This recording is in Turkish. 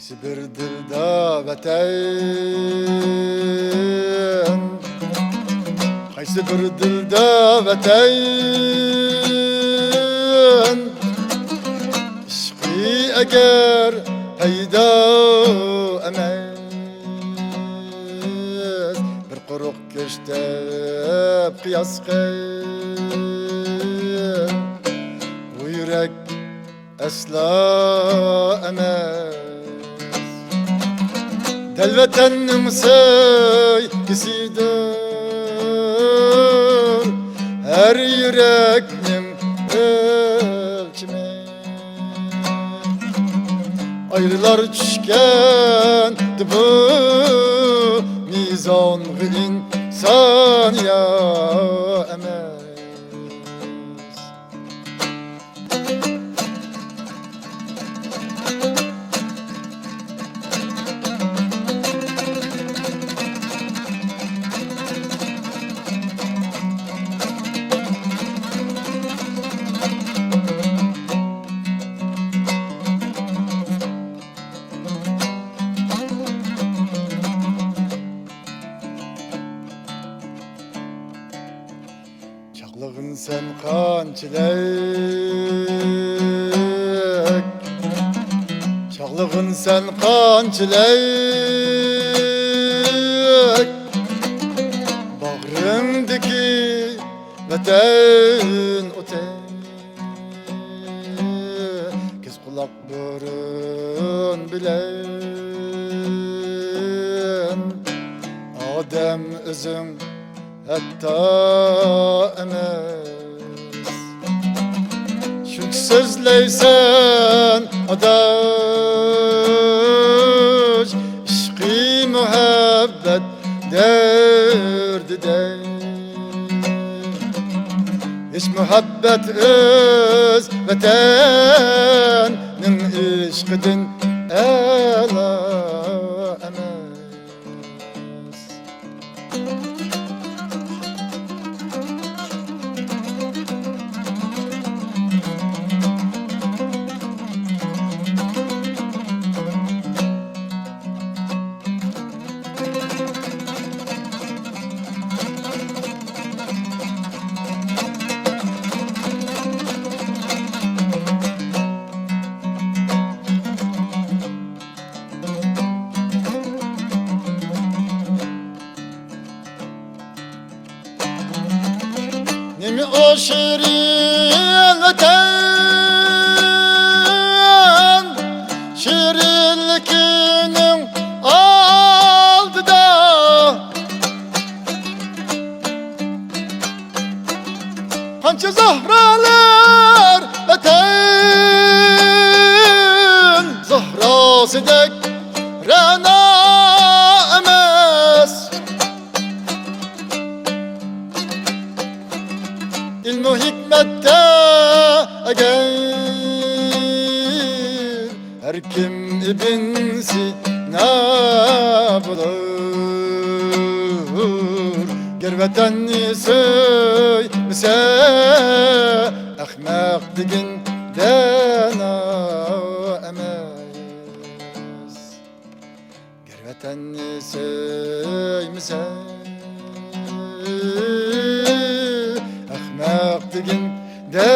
Qaysi bir dilda vatan, qaysi bir dilda vatan, ishqi agar paydo emas, bir quruq go'shtda qiyos qil, bu yurak aslo emas. Del vatanning sevgisidir her yürekning ölçimi. Ayrılar tushgandi bu mizonga inson ya emas. Çağlığın sen qanchalik, çağlığın sen qanchalik, bağrımdaki vatan otan, göz kulak burun bilen, odam özün hatta emas. Çünkü sözleysen adaş, ishqi muhabbet derdide. Hiç muhabbet öz vatanın ishqidin a'la emas. Nemi o şirin vatan, şirinlikinin aldıda, qancha zahralar vatan, zahrasidek ra'no emas. İlmu hikmette eğer her kim ibn Sina bulur, ger vatanni söymese ahmak digin dana emas. Ger vatanni söymese ahmak digin de